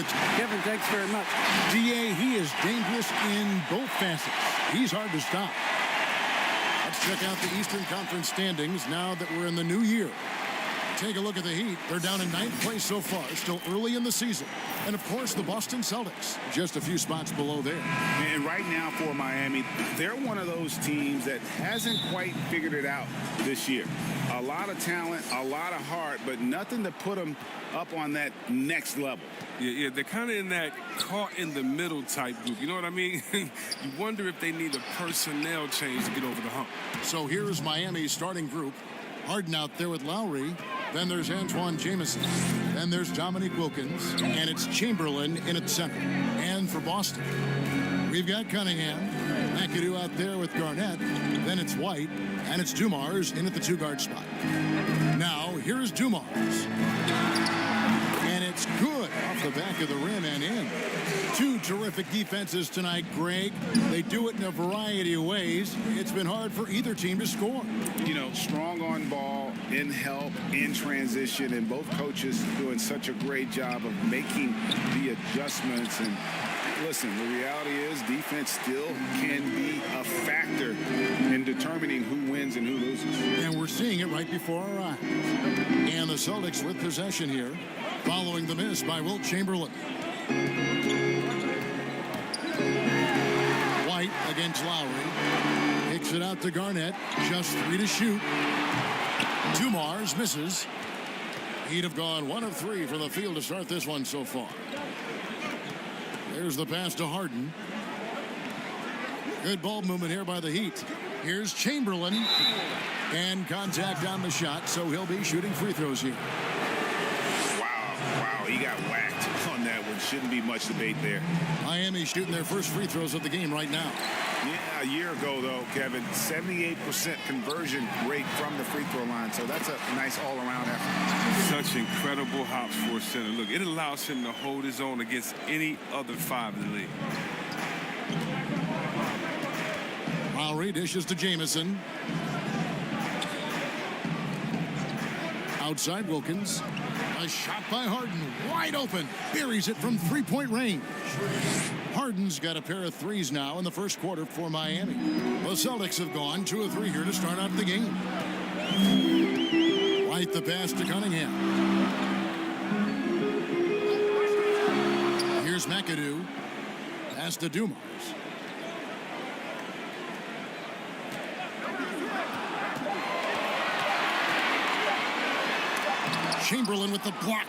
Celtics. Kevin, thanks very much. DA, he is dangerous in both facets. He's hard to stop. Let's check out the Eastern Conference standings now that we're in the new year. Take a look at the Heat. They're down in 9th place so far, still early in the season. And, of course, the Boston Celtics, just a few spots below there. And right now for Miami, they're one of those teams that hasn't quite figured it out this year. A lot of talent, a lot of heart, but nothing to put them up on that next level. Yeah, they're kind of in that caught-in-the-middle type group. You know what I mean? You wonder if they need a personnel change to get over the hump. So here's Miami's starting group. Harden out there with Lowry. Then there's Antoine Jamison. Then there's Dominique Wilkins. And it's Chamberlain in at center. And for Boston, we've got Cunningham. McAdoo out there with Garnett. Then it's White. And it's Dumars in at the two-guard spot. Now, here's Dumars. And it's good off the back of the rim and in. Two terrific defenses tonight, Greg. They do it in a variety of ways. It's been hard for either team to score. You know, strong on ball, in help, in transition, and both coaches doing such a great job of making the adjustments. And listen, the reality is defense still can be a factor in determining who wins and who loses. And we're seeing it right before our eyes. And the Celtics with possession here, following the miss by Wilt Chamberlain. White against Lowry. Kicks it out to Garnett. Just 3 to shoot. Dumars misses. He'd have gone 1 of 3 from the field to start this one so far. There's the pass to Harden. Good ball movement here by the Heat. Here's Chamberlain. And contact on the shot, so he'll be shooting free throws here. Wow, he got whacked on that one. Shouldn't be much debate there. Miami shooting their first free throws of the game right now. Yeah, a year ago, though, Kevin, 78% conversion rate from the free throw line. So that's a nice all-around effort. Such incredible hops for a center. Look, it allows him to hold his own against any other 5 in the league. Lowry dishes to Jamison. Outside Wilkins. A shot by Harden. Wide open. Buries it from three-point range. Harden's got a pair of threes now in the first quarter for Miami. The Celtics have gone 2 of 3 here to start out the game. White the pass to Cunningham. Here's McAdoo. Pass to Dumars. Chamberlain with the block.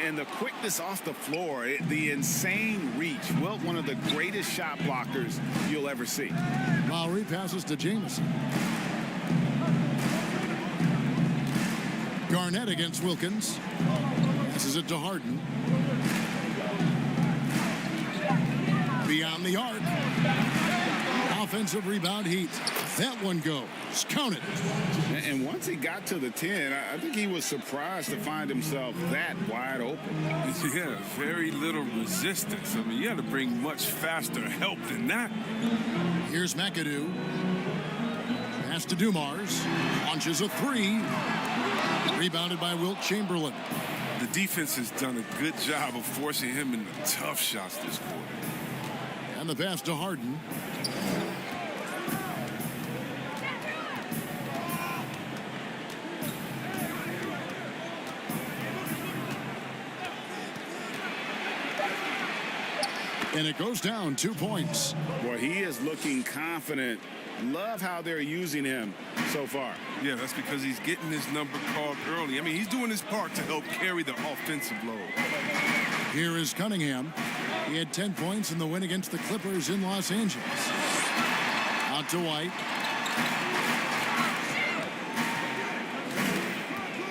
And the quickness off the floor, the insane reach. Wilt, one of the greatest shot blockers you'll ever see. Lowry passes to Jamison. Garnett against Wilkins. Passes it to Harden. Beyond the arc. Offensive rebound Heat. That one goes. Counted. And once he got to the 10, I think he was surprised to find himself that wide open. Yeah, very little resistance. I mean, you had to bring much faster help than that. Here's McAdoo. Pass to Dumars. Launches a 3. Rebounded by Wilt Chamberlain. The defense has done a good job of forcing him into tough shots this quarter. And the pass to Harden. And it goes down 2 points. Boy, he is looking confident. Love how they're using him so far. Yeah, that's because he's getting his number called early. I mean, he's doing his part to help carry the offensive load. Here is Cunningham. He had 10 points in the win against the Clippers in Los Angeles. Out to White.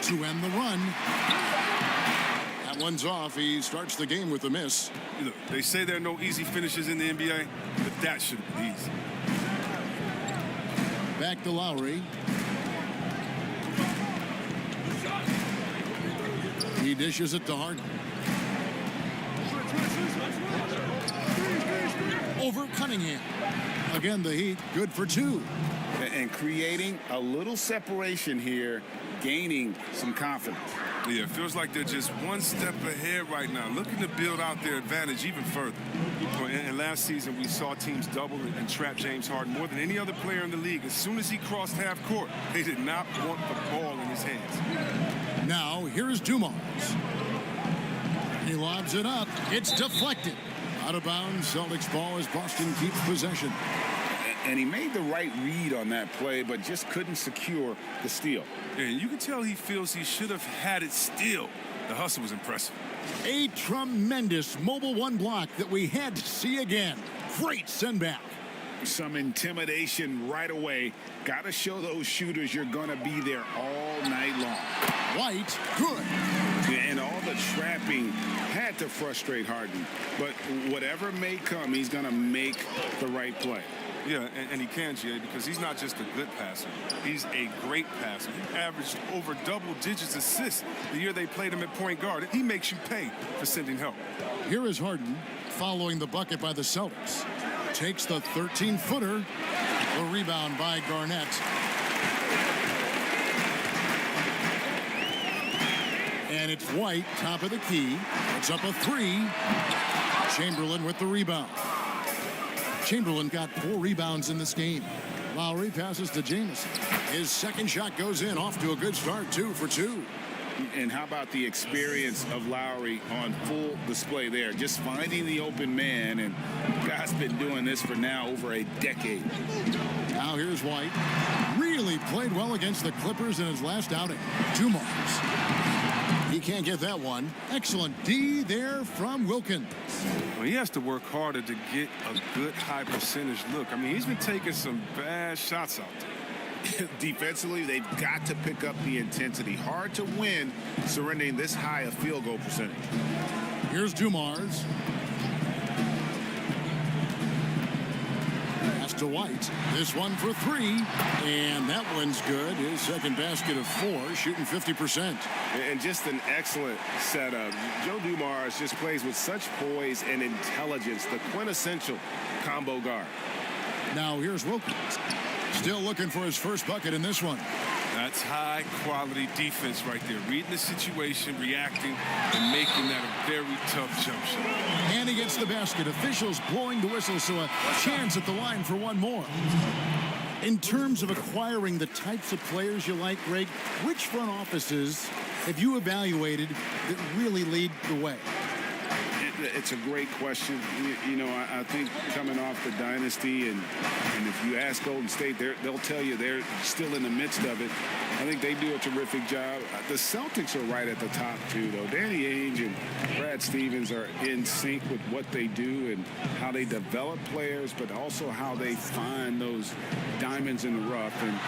To end the run. That one's off. He starts the game with a miss. Look, they say there are no easy finishes in the NBA, but that should be easy. Back to Lowry. He dishes it to Harden. Over Cunningham. Again, the Heat good for 2. And creating a little separation here, gaining some confidence. Yeah, it feels like they're just one step ahead right now, looking to build out their advantage even further. And last season, we saw teams double and trap James Harden more than any other player in the league. As soon as he crossed half court, they did not want the ball in his hands. Now, here is Dumars. He lobs it up. It's deflected. Out of bounds, Celtics ball as Boston keeps possession. And he made the right read on that play, but just couldn't secure the steal. And you can tell he feels he should have had it still. The hustle was impressive. A tremendous mobile one block that we had to see again. Great send back. Some intimidation right away. Got to show those shooters you're going to be there all night long. White, good. And all the trapping had to frustrate Harden. But whatever may come, he's going to make the right play. Yeah, and he can, Jay, because he's not just a good passer. He's a great passer. He averaged over double digits assists the year they played him at point guard. He makes you pay for sending help. Here is Harden following the bucket by the Celtics. Takes the 13-footer. The rebound by Garnett. And it's White, top of the key. It's up a three. Chamberlain with the rebound. Chamberlain got 4 rebounds in this game. Lowry passes to Jamison. His second shot goes in, off to a good start, 2 for 2. And how about the experience of Lowry on full display there? Just finding the open man, and guy's been doing this for now over a decade. Now here's White. Really played well against the Clippers in his last outing. Dumars. He can't get that one. Excellent D there from Wilkins. Well, he has to work harder to get a good high percentage look. I mean, he's been taking some bad shots out there. Defensively, they've got to pick up the intensity. Hard to win surrendering this high a field goal percentage. Here's Dumars. Pass to White. This one for 3. And that one's good. His second basket of 4, shooting 50%. And just an excellent setup. Joe Dumars just plays with such poise and intelligence, the quintessential combo guard. Now here's Wilkins. Still looking for his first bucket in this one. That's high-quality defense right there. Reading the situation, reacting, and making that a very tough jump shot. And he gets the basket. Officials blowing the whistle, so a chance at the line for one more. In terms of acquiring the types of players you like, Greg, which front offices have you evaluated that really lead the way? It's a great question. You know, I think coming off the dynasty, and if you ask Golden State, they'll tell you they're still in the midst of it. I think they do a terrific job. The Celtics are right at the top, too, though. Danny Ainge and Brad Stevens are in sync with what they do and how they develop players, but also how they find those diamonds in the rough. And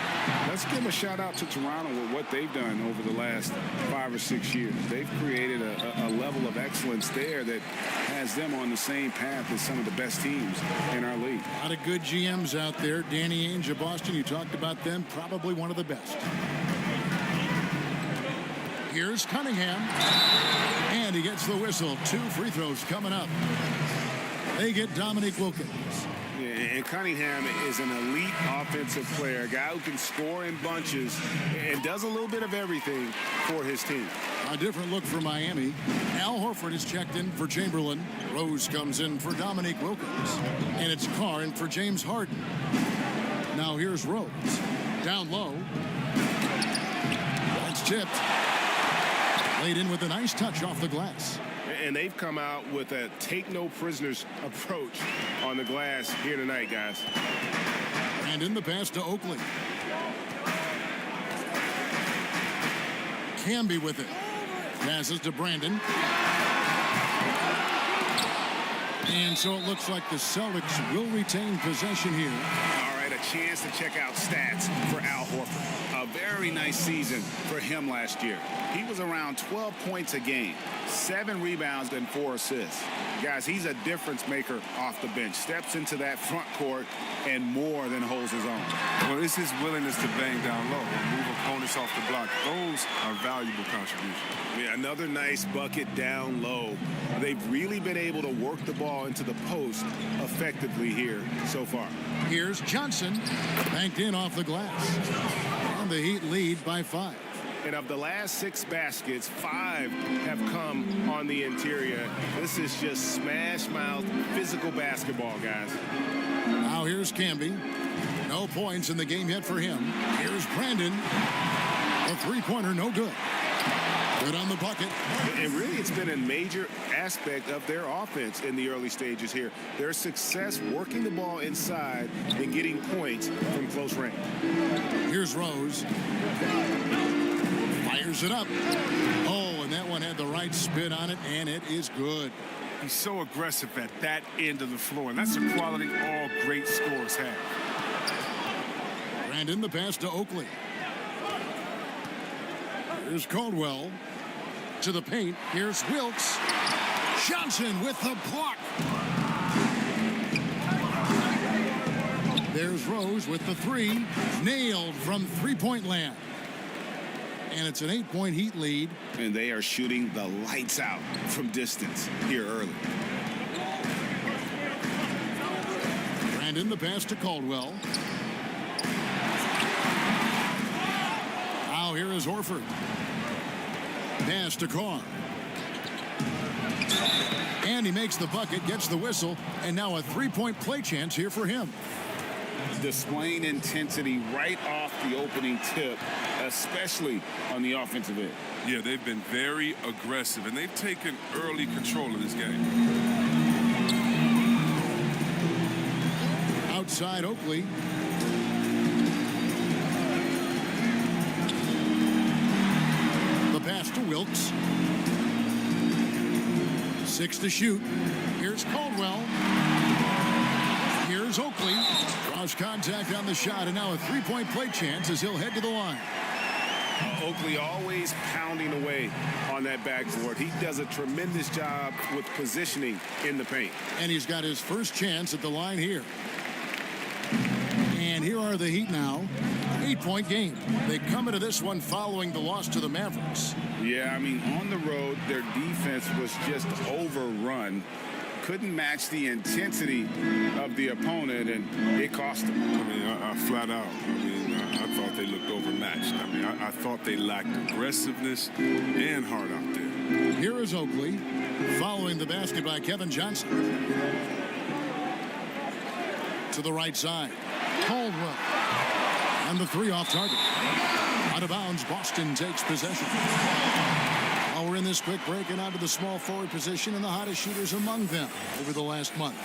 let's give a shout-out to Toronto with what they've done over the last 5 or 6 years. They've created a level of excellence there that has them on the same path as some of the best teams in our league. A lot of good GMs out there. Danny Ainge of Boston, you talked about them, probably one of the best. Here's Cunningham, and he gets the whistle. 2 free throws coming up. They get Dominique Wilkins. And Cunningham is an elite offensive player, a guy who can score in bunches and does a little bit of everything for his team. A different look for Miami. Al Horford is checked in for Chamberlain. Rose comes in for Dominique Wilkins. And it's Carr in for James Harden. Now here's Rose. Down low. That's tipped. Laid in with a nice touch off the glass. And they've come out with a take-no-prisoners approach on the glass here tonight, guys. And in the pass to Oakley. Camby with it. Passes to Brandon. And so it looks like the Celtics will retain possession here. All right, a chance to check out stats for Al Horford. A very nice season for him last year. He was around 12 points a game, 7 rebounds, and 4 assists. Guys, he's a difference maker off the bench. Steps into that front court and more than holds his own. Well, it's his willingness to bang down low and move opponents off the block. Those are valuable contributions. Yeah, another nice bucket down low. They've really been able to work the ball into the post effectively here so far. Here's Johnson, banked in off the glass. And the Heat lead by 5. And of the last 6 baskets, 5 have come on the interior. This is just smash-mouth physical basketball, guys. Now here's Camby. No points in the game yet for him. Here's Brandon. A three-pointer, no good. Good on the bucket. And really, it's been a major aspect of their offense in the early stages here. Their success working the ball inside and getting points from close range. Here's Rose. Fires it up. Oh, and that one had the right spin on it, and it is good. He's so aggressive at that end of the floor, and that's a quality all great scorers have. Brandon, the pass to Oakley. Here's Caldwell to the paint. Here's Wilkes. Johnson with the block. There's Rose with the three. Nailed from three-point land. And it's an 8-point Heat lead. And they are shooting the lights out from distance here early. Brandon, the pass to Caldwell. Now here is Horford. Pass to Carr. And he makes the bucket, gets the whistle, and now a three-point play chance here for him. Displaying intensity right off the opening tip, especially on the offensive end. Yeah, they've been very aggressive, and they've taken early control of this game. Outside Oakley. The pass to Wilkes. 6 to shoot. Here's Caldwell. Here's Oakley. Draws contact on the shot, and now a three-point play chance as he'll head to the line. Oakley always pounding away on that backboard. He does a tremendous job with positioning in the paint. And he's got his first chance at the line here. And here are the Heat now. 8-point game. They come into this one following the loss to the Mavericks. Yeah, I mean, on the road, their defense was just overrun. Couldn't match the intensity of the opponent, and it cost them. I mean, flat out. I thought they looked overmatched. I mean, I thought they lacked aggressiveness and heart out there. Here is Oakley following the basket by Kevin Johnson. To the right side. Caldwell. And the three off target. Out of bounds, Boston takes possession. While we're in this quick break and out of the small forward position and the hottest shooters among them over the last month.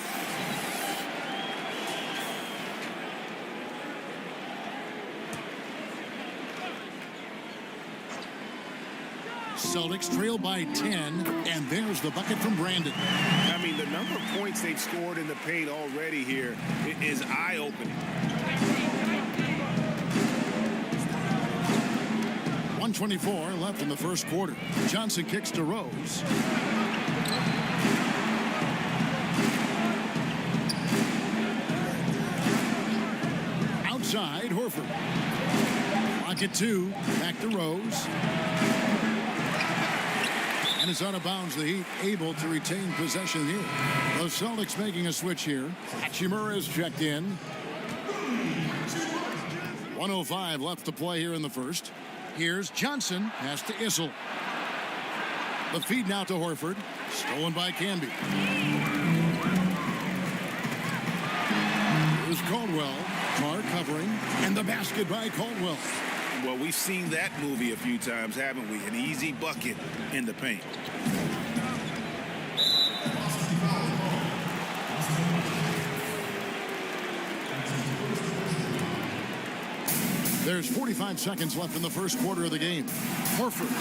Celtics trail by 10, and there's the bucket from Brandon. I mean, the number of points they've scored in the paint already here is eye-opening. 1:24 left in the first quarter. Johnson kicks to Rose. Outside, Horford. Pocket 2, back to Rose. And it's out of bounds. The Heat able to retain possession here. The Celtics making a switch here. Hachimura is checked in. 1:05 left to play here in the first. Here's Johnson. Pass to Issel. The feed now to Horford. Stolen by Camby. Here's Caldwell. Carr covering. And the basket by Caldwell. Well, we've seen that movie a few times, haven't we? An easy bucket in the paint. There's 45 seconds left in the first quarter of the game. Horford.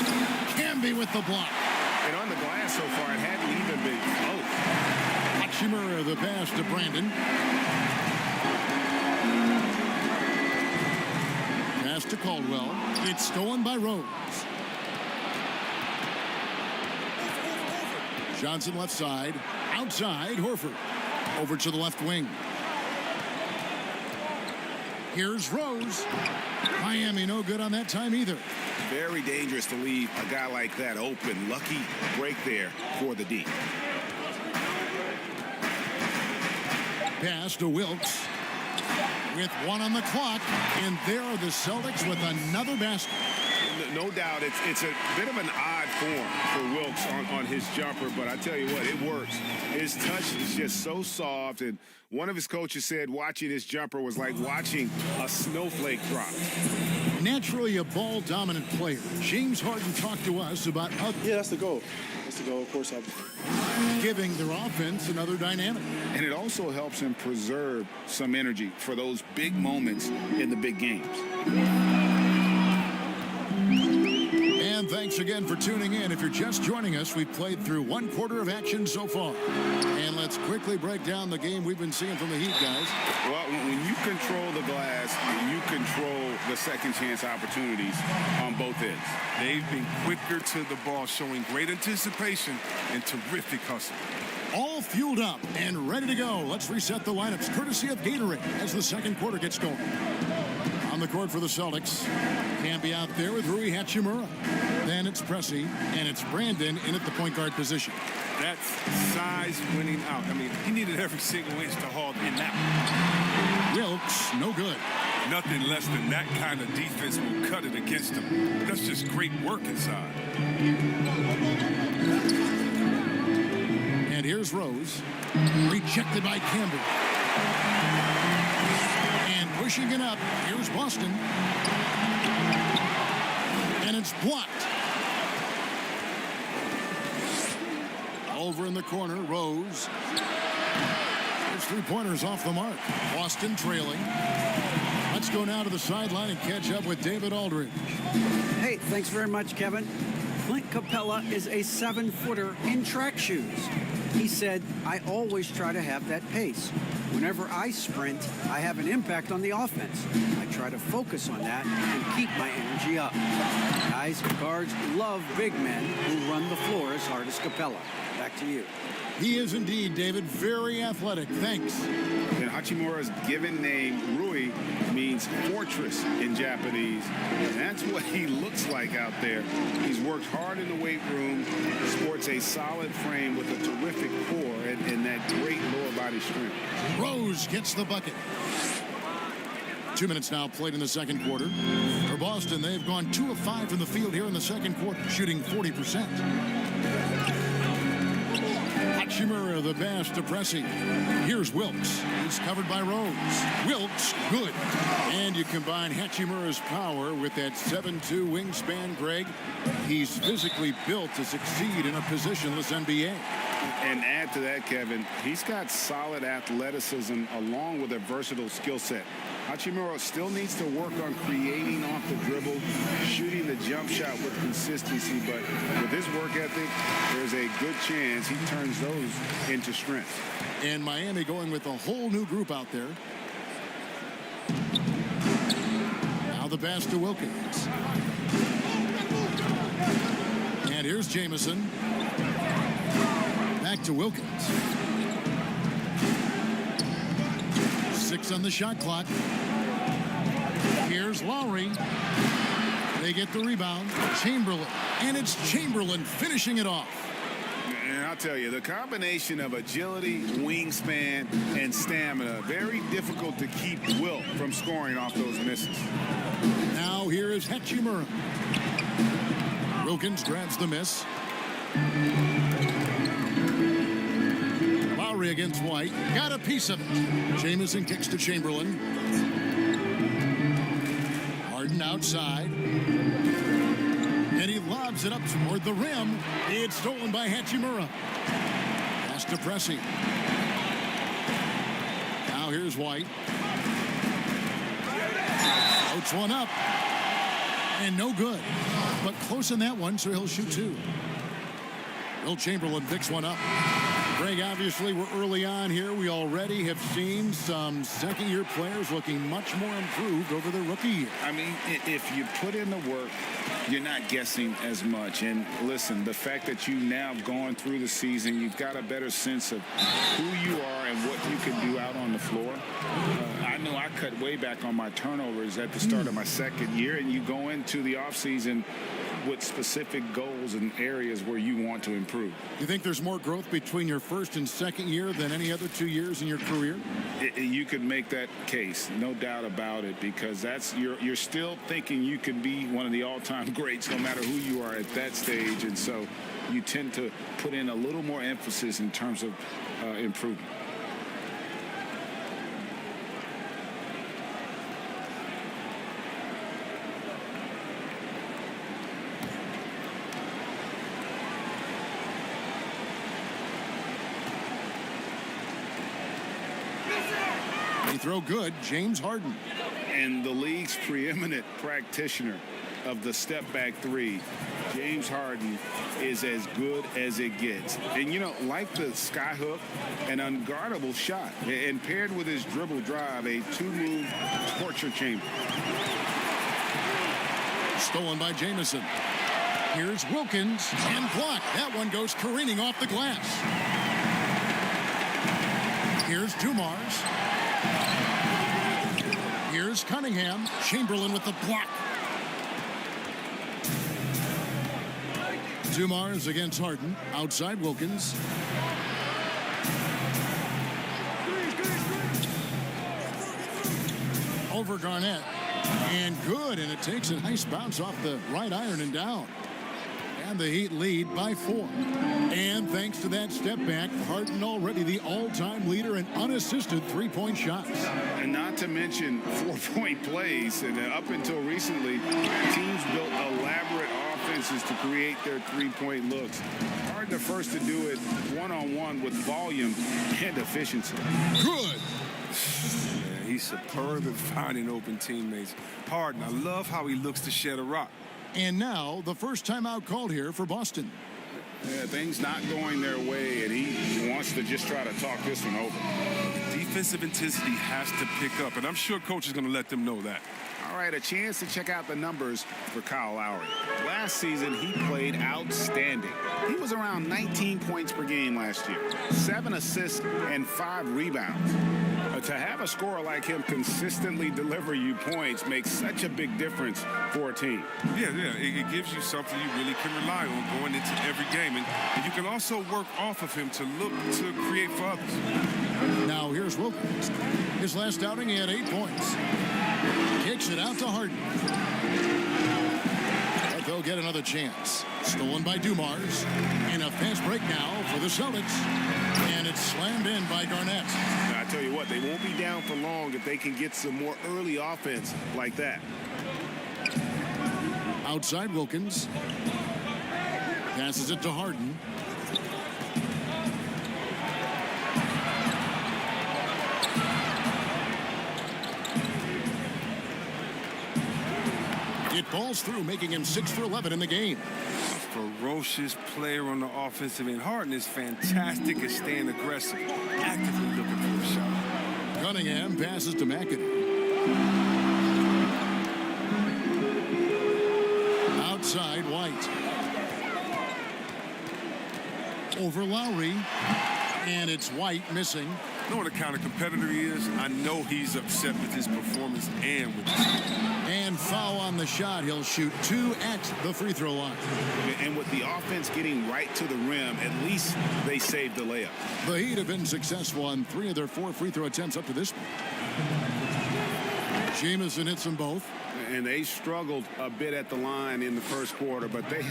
Camby with the block. And on the glass so far, it hadn't even been close. Hachimura the pass to Brandon. Pass to Caldwell. It's stolen by Rose. Johnson left side. Outside, Horford. Over to the left wing. Here's Rose. Miami no good on that time either. Very dangerous to leave a guy like that open. Lucky break there for the D. Pass to Wilkes. With 1 on the clock. And there are the Celtics with another basket. No doubt, it's a bit of an odd form for Wilkes on his jumper, but I tell you what, it works. His touch is just so soft, and one of his coaches said watching his jumper was like watching a snowflake drop. Naturally a ball-dominant player, James Harden talked to us about Yeah, that's the goal. That's the goal. Of course, giving their offense another dynamic. And it also helps him preserve some energy for those big moments in the big games. And thanks again for tuning in. If you're just joining us, we've played through one quarter of action so far. And let's quickly break down the game we've been seeing from the Heat, guys. Well, when you control the glass, you control the second chance opportunities on both ends. They've been quicker to the ball, showing great anticipation and terrific hustle. All fueled up and ready to go. Let's reset the lineups, courtesy of Gatorade, as the second quarter gets going. On the court for the Celtics, Camby out there with Rui Hachimura. Then it's Pressey, and it's Brandon in at the point guard position. That's size winning out. I mean, he needed every single inch to haul in that one. Wilkes, no good. Nothing less than that kind of defense will cut it against him. That's just great work inside. And here's Rose, rejected by Campbell. And pushing it up, here's Boston. And it's blocked. Over in the corner, Rose. There's three-pointers off the mark. Boston trailing. Let's go now to the sideline and catch up with David Aldridge. Hey, thanks very much, Kevin. Clint Capella is a 7-footer in track shoes. He said, I always try to have that pace. Whenever I sprint, I have an impact on the offense. I try to focus on that and keep my energy up. Guys and guards love big men who run the floor as hard as Capella. Back to you. He is indeed, David, very athletic. Thanks. And Hachimura's given name, Rui, means fortress in Japanese. And that's what he looks like out there. He's worked hard in the weight room, sports a solid frame with a terrific core and that great lower body strength. Rose gets the bucket. 2 minutes now played in the second quarter. For Boston, they've gone 2 of 5 from the field here in the second quarter, shooting 40%. Hachimura, the pass to Pressey. Here's Wilkes. He's covered by Rose. Wilkes, good. And you combine Hachimura's power with that 7'2" wingspan, Greg. He's physically built to succeed in a positionless NBA. And add to that, Kevin, he's got solid athleticism along with a versatile skill set. Hachimura still needs to work on creating off the dribble, shooting the jump shot with consistency, but with his work ethic, there's a good chance he turns those into strengths. And Miami going with a whole new group out there. Now the pass to Wilkins. And here's Jamison. Back to Wilkins. 6 on the shot clock. Here's Lowry. They get the rebound. Chamberlain. And it's Chamberlain finishing it off. And I'll tell you, the combination of agility, wingspan, and stamina, very difficult to keep Wilt from scoring off those misses. Now here is Hachimura. Wilkins grabs the miss. Lowry against White. Got a piece of it. Jamison kicks to Chamberlain. Harden outside. And he lobs it up toward the rim. It's stolen by Hachimura. Pass to Pressey. Now here's White. Floats one up. And no good. But close in that one, so he'll shoot 2. Will Chamberlain picks one up. Greg, obviously, we're early on here. We already have seen some second-year players looking much more improved over their rookie year. I mean, if you put in the work, you're not guessing as much. And listen, the fact that you now have gone through the season, you've got a better sense of who you are and what you can do out on the floor. I know I cut way back on my turnovers at the start of my second year, and you go into the offseason with specific goals and areas where you want to improve. You think there's more growth between your first and second year than any other 2 years in your career? You could make that case, no doubt about it, because you're still thinking you can be one of the all-time greats no matter who you are at that stage, and so you tend to put in a little more emphasis in terms of improvement. They throw good, James Harden. And the league's preeminent practitioner of the step-back three, James Harden, is as good as it gets. And, you know, like the skyhook, an unguardable shot, and paired with his dribble drive, a two-move torture chamber. Stolen by Jamison. Here's Wilkins, and blocked. That one goes careening off the glass. Here's Dumars. Here's Cunningham. Chamberlain with the block. Dumars against Harden. Outside Wilkins. Over Garnett. And good. And it takes a nice bounce off the right iron and down. And the Heat lead by 4. And thanks to that step back, Harden already the all-time leader in unassisted three-point shots. And not to mention 4-point plays. And up until recently, teams built elaborate offenses to create their three-point looks. Harden the first to do it one-on-one with volume and efficiency. Good. Yeah, he's superb at finding open teammates. Harden, I love how he looks to shed a rock. And now the first timeout called here for Boston. Yeah, things not going their way, and he wants to just try to talk this one over. Defensive intensity has to pick up, and I'm sure coach is going to let them know that. All right, a chance to check out the numbers for Kyle Lowry. Last season, he played outstanding. He was around 19 points per game last year, 7 assists and 5 rebounds. To have a scorer like him consistently deliver you points makes such a big difference for a team. Yeah, it gives you something you really can rely on going into every game. And you can also work off of him to look to create for others. Now here's Wilkins. His last outing, he had 8 points. Kicks it out to Harden. But they'll get another chance. Stolen by Dumars. And a fast break now for the Celtics. And it's slammed in by Garnett. I tell you what, they won't be down for long if they can get some more early offense like that. Outside Wilkins. Passes it to Harden. It falls through, making him 6 for 11 in the game. Ferocious player on the offensive end. Harden is fantastic at staying aggressive, actively looking for a shot. Cunningham passes to McAdoo. Outside White. Over Lowry. And it's White missing. You know what kind of competitor he is? I know he's upset with his performance and with And foul on the shot. He'll shoot 2 at the free throw line. And with the offense getting right to the rim, at least they saved the layup. The Heat have been successful on 3 of their 4 free throw attempts up to this point. Jamison hits them both. And they struggled a bit at the line in the first quarter, but they